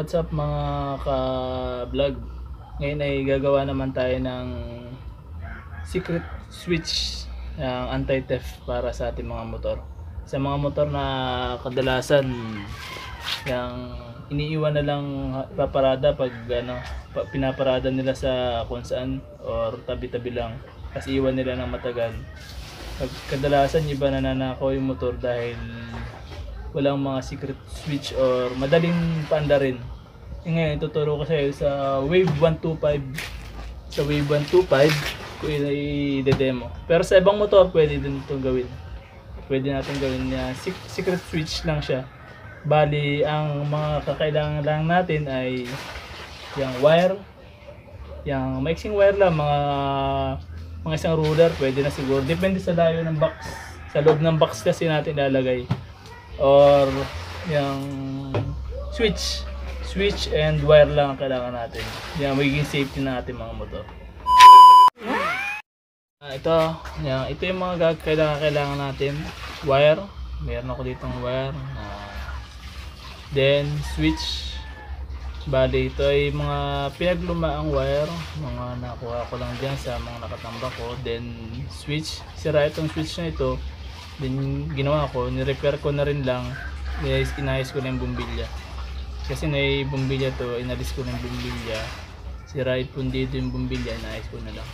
What's up mga ka-vlog? Ngayon ay gagawa naman tayo ng secret switch ng anti-theft para sa ating mga motor. Sa mga motor na kadalasan yung iniiwan na lang paparada pag pinaparada nila sa kung saan or tabi-tabi lang kasi iwan nila ng matagal. Pag kadalasan iba nananakaw yung motor dahil walang mga secret switch or madaling paandarin. Ngayon tuturo ko sa iyo sa Wave 125. Sa Wave 125 ko i-demo. Pero sa ibang motor pwede din itong gawin. Pwede natin gawin na secret switch lang siya. Bali ang mga kakailangan lang natin ay yung wire, yung mixing wire lang, mga isang ruler pwede na siguro. Depende sa layo ng box. Sa loob ng box kasi natin ilalagay. Or yung switch and wire lang ang kailangan natin. Yan, magiging safety na ating mga motor. Ito yung mga kailangan natin. Wire, meron ako ditong wire. Then switch. Bali ito ay mga pinaglumaang wire, mga nakuha ko lang dyan sa mga nakatambak ko. Then switch, sira itong switch na ito. Then ginawa ko, ni-repair ko na rin lang, inayos ko na yung bumbilya. Kasi may bumbilya to, inalis ko na yung bumbilya. Sira ipon dito yung bumbilya, inayos ko na lang.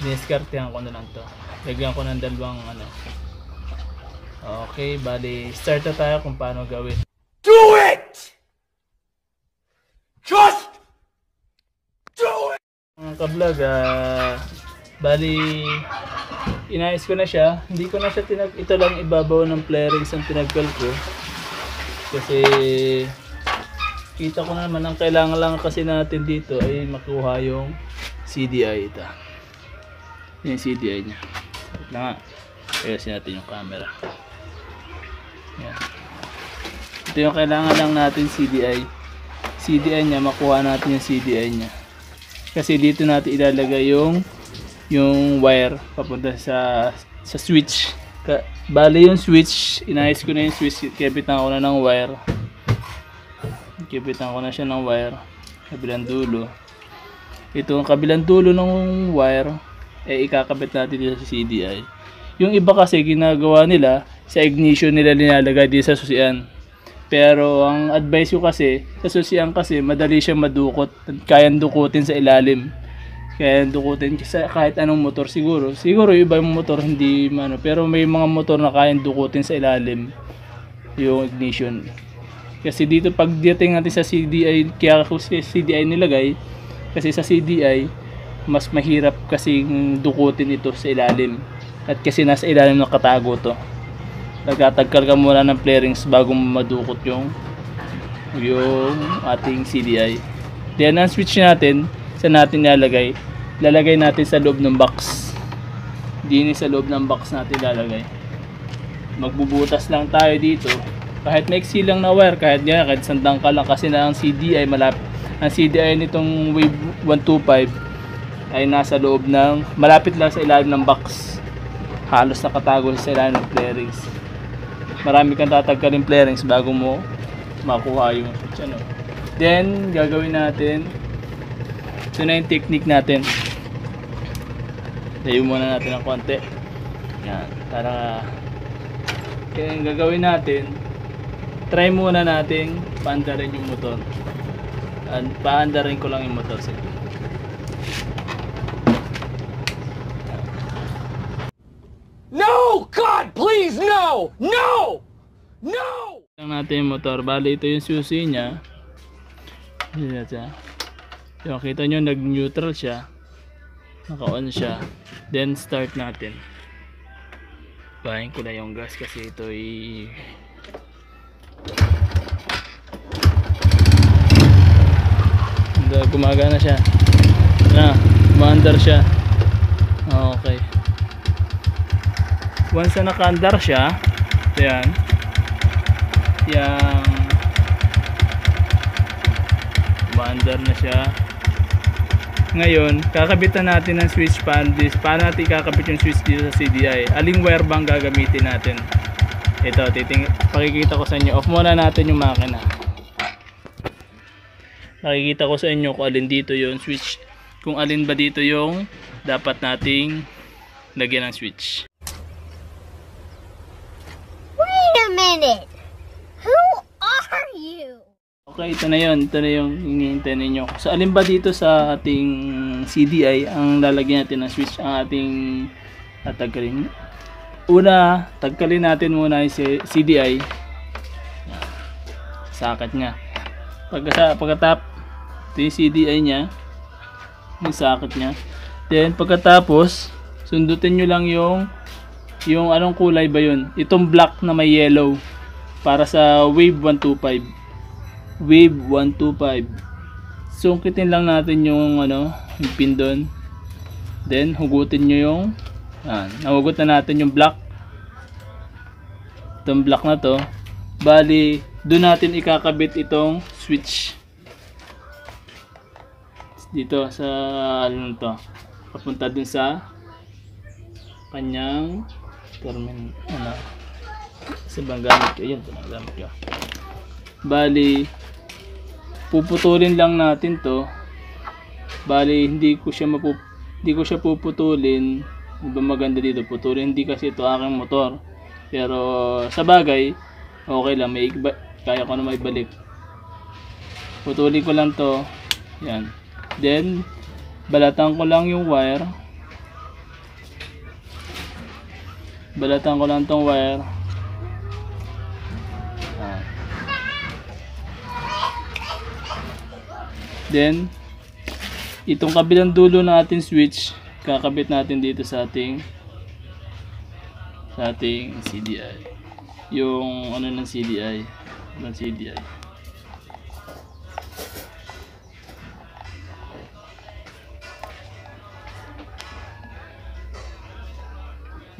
Diniskartehan ko na lang to. Lagyan ko ng dalawang Okay, bali start na tayo kung paano gawin. Do it! Just do it! Mga ka-vlog, bali inayos ko na siya. Hindi ko na siya ito lang ibabaw ng flarings ang tinagkal ko. Kasi kita ko na naman ang kailangan lang kasi natin dito ay makuha yung CDI ito. Yung CDI niya. Wait lang nga. Ayasin natin yung camera. Yan. Ito yung kailangan lang natin CDI. CDI niya, makuha natin yung CDI niya. Kasi dito natin ilalagay yung wire papunta sa switch. Bali yung switch, inayos ko na yung switch, kabitan ko na ng wire. Kabitan ko na siya ng wire kabilang dulo. Ito ang kabilang dulo ng wire ikakabit natin dito sa CDI. Yung iba kasi ginagawa nila sa ignition nila nilalagay dito sa susian. Pero ang advice ko kasi sa susian kasi madali siyang madukot, kayang dukutin sa ilalim. Kaya dukutin sa kahit anong motor siguro yung iba yung motor hindi pero may mga motor na kayang dukutin sa ilalim yung ignition. Kasi dito pag dating natin sa CDI, kaya ako sa CDI nilagay kasi sa CDI mas mahirap kasing dukutin ito sa ilalim at kasi nasa ilalim nakatago to. Nagtatagkal ka muna ng flarings bago madukot yung ating CDI. Then ang switch natin saan natin lalagay natin sa loob ng box. Hindi sa loob ng box natin lalagay. Magbubutas lang tayo dito. Kahit maiksi lang na wire, kahit sandang ka lang kasi na ang CDI ang CDI nitong Wave 125 ay nasa loob malapit lang sa ilalim ng box. Halos nakatago sa ilalim ng flarings. Marami kang tatagkalin flarings bago mo makuha yung Then gagawin natin, ito na yung technique natin. Layo muna natin ng konti. Yan, para kaya yung gagawin natin, try muna natin paandarin yung motor. Paandarin ko lang yung motor. No! God, please, no! No! No! Lang natin yung motor. Bali ito yung susi niya. Yan siya. Yung kita nyo nag-neutral siya, naka-on siya, then start natin. Bahin ko na yung gas kasi ito gumagana siya umaandar siya. Okay, once na naka-andar siya, yan umaandar na siya. Ngayon, kakabitan natin ng switch pan. Paano natin kakabit yung switch dito sa CDI? Aling wire bang gagamitin natin? Ito, pakikita ko sa inyo. Off muna natin yung makina. Nakikita ko sa inyo kung alin dito yung switch. Kung alin ba dito yung dapat nating lagyan ng switch. Wait a minute. Who are you? Okay, ito na yun. Ito na yung hinihintay ninyo. So, alin ba dito sa ating CDI ang lalagyan natin ng switch, ang ating tatanggalin? Una, tanggalin natin muna yung CDI. Socket niya. Pagkatap, ito yung CDI niya. Yung socket niya. Then, pagkatapos, sundutin nyo lang yung anong kulay ba yun? Itong black na may yellow. Para sa Wave 125. Wave 125. Sungkitin lang natin yung yung pin doon. Then hugutin nyo yung nahugot na natin yung black. Itong black na to. Bali, doon natin ikakabit itong switch. Dito sa to. Papunta dun sa kanyang terminal. Sa bang gamit ko. Yun, gamit ko. Bali, puputulin lang natin to. Bali, hindi ko siya puputulin. Iba maganda dito putulin, hindi kasi ito aking motor. Pero sa bagay, okay lang, kaya ko na maibalik. Putulin ko lang to. Yan. Then balatan ko lang yung wire. Balatan ko lang tong wire. Then, itong kabilang dulo ng ating switch, kakabit natin dito sa ating CDI. Yung ng CDI. Ng CDI.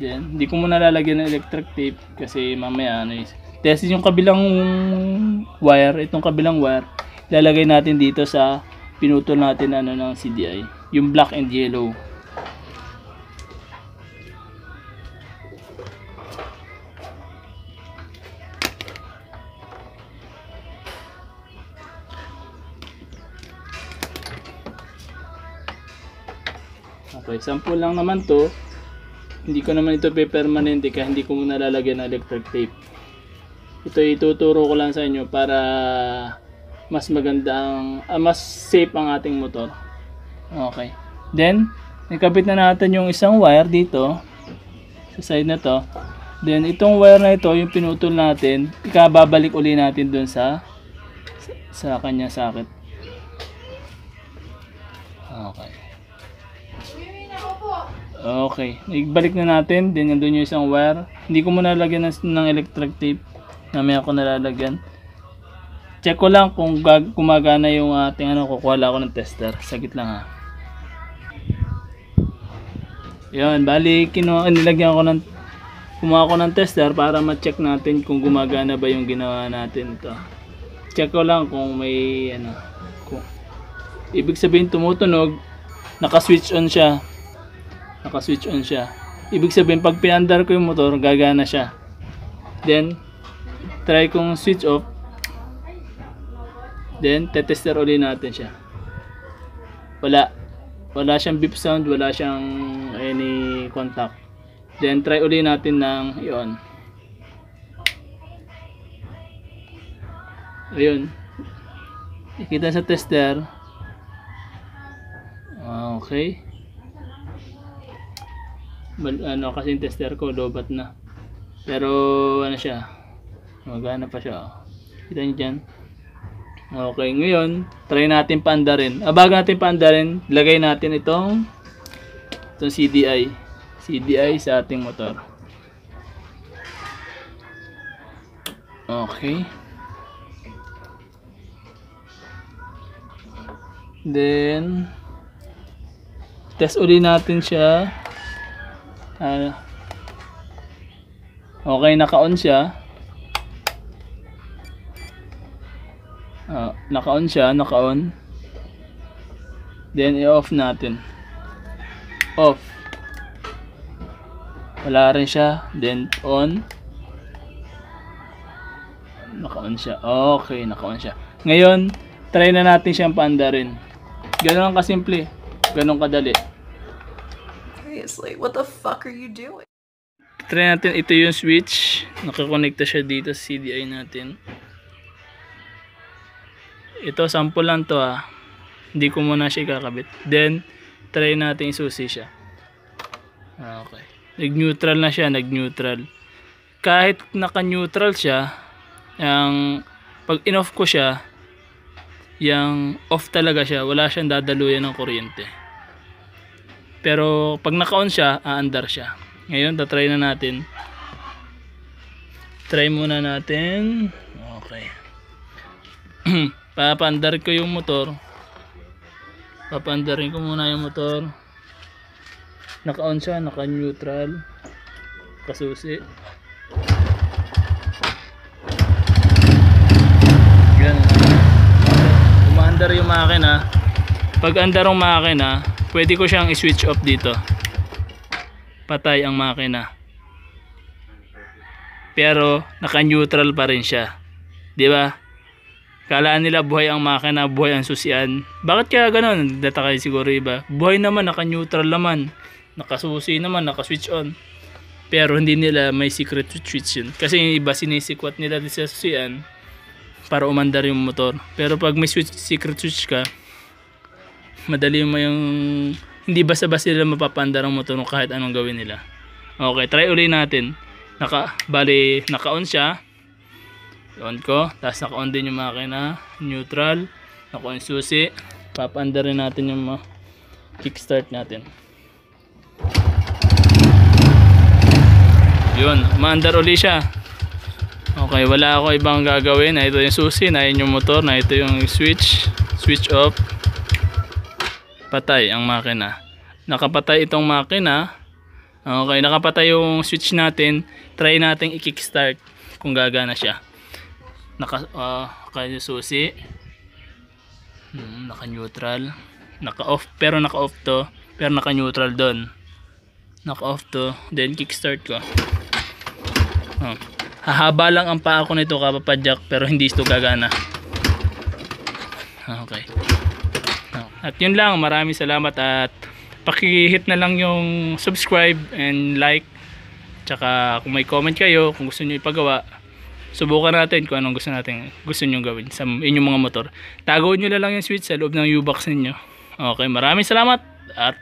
Then, hindi ko muna lalagyan ng electric tape kasi mamaya test yung kabilang wire, itong kabilang wire. Lalagay natin dito sa pinutol natin ng CDI, yung black and yellow. Okay, sample lang naman to. Hindi ko naman ito pe-permanente kaya hindi ko muna lalagyan ng electric tape. Ito ituturo ko lang sa inyo para mas magandang, mas safe ang ating motor. Okay. Then, nakabit na natin yung isang wire dito sa side na to. Then, itong wire na ito, yung pinutol natin, ikababalik uli natin dun sa kanya socket. Okay. Okay. Ibalik na natin. Then, nandun yung isang wire. Hindi ko muna lagyan ng electric tape. Namaya ko nalalagyan. Check ko lang kung gumagana yung ating kukuha ako ng tester. Sagit lang ha. Yun, bali kumuha ko ng tester para ma-check natin kung gumagana ba yung ginawa natin ito. Check ko lang kung may ibig sabihin tumutunog, naka-switch on siya. Naka-switch on siya. Ibig sabihin pag pinandar ko yung motor, gagana siya. Then try kong switch off. Then, tetester ulit natin siya. Wala siyang beep sound, wala siyang any contact. Then, try ulit natin ng iyon. Ayun. Ikita sa tester. Okay. Kasi yung tester ko, lobat na. Pero, siya. Magana pa siya. Kita nyo dyan. Okay, ngayon, try natin paandarin. Bago natin paandarin, lagay natin itong CDI. CDI sa ating motor. Okay. Then, test ulit natin siya. Okay, naka-on siya. Naka-on siya, naka-on. Then i-off natin. Off. Wala rin siya. Then on. Naka-on siya. Okay, naka-on siya. Ngayon, Try na natin siyang paandarin. Ganun lang kasimple. Ganun kadali. Seriously, what the fuck are you doing? Try natin, ito yung switch. Nakakonekta siya dito sa CDI natin. Ito, sample lang to ah. Hindi ko muna siya kakabit. Then, try natin isusi siya. Okay. Nag-neutral na siya, nag-neutral. Kahit naka-neutral siya, yung pag in-off ko siya, yung off talaga siya, wala siyang dadaluyan ng kuryente. Pero pag naka-on siya, aandar siya. Ngayon, tatry na natin. Try muna natin. Okay. Papaandar ko yung motor. Papaandarin ko muna yung motor. Naka-on siya, naka-neutral. Kasusi. Yan. Umaandar yung makina. Pag andar yung makina, pwede ko siyang i-switch off dito. Patay ang makina. Pero naka-neutral pa rin siya. 'Di ba? Kalaan nila buhay ang makina, buhay ang susian. Bakit kaya ganoon? Data kayo siguro iba. Buhay naman, naka-neutral naman. Nakasusi naman, naka-switch on. Pero hindi nila may secret switch yun. Kasi yung iba sinisikwat nila din sa susian para umandar yung motor. Pero pag may secret switch ka, madali mo yung hindi basta-basta nila mapapandar ang motor kahit anong gawin nila. Okay, try uli natin. Naka-on siya. On ko, tapos naka-on din yung makina, neutral, naka-on susi. Papaandarin natin yung kickstart natin. Yun, umaandar uli siya. Okay, wala ako ibang gagawin. Na ito yung susi, na yun yung motor, na ito yung switch off. Patay ang makina. Nakapatay itong makina. Okay, nakapatay yung switch natin. Try natin i-kickstart kung gagana siya. Kaya susi. Naka-neutral. Naka-off, pero naka-off to. Pero naka-neutral doon. Naka-off to. Then kickstart ko. Hahaba lang ang paa ko nito kapapadyak, pero hindi ito gagana. Okay. At yun lang, maraming salamat at paki-hit na lang yung subscribe and like. Tsaka kung may comment kayo, kung gusto niyo ipagawa, subukan natin kung anong gusto niyo gawin sa inyong mga motor. Tago niyo na lang yung switch sa loob ng U-box ninyo. Okay, maraming salamat at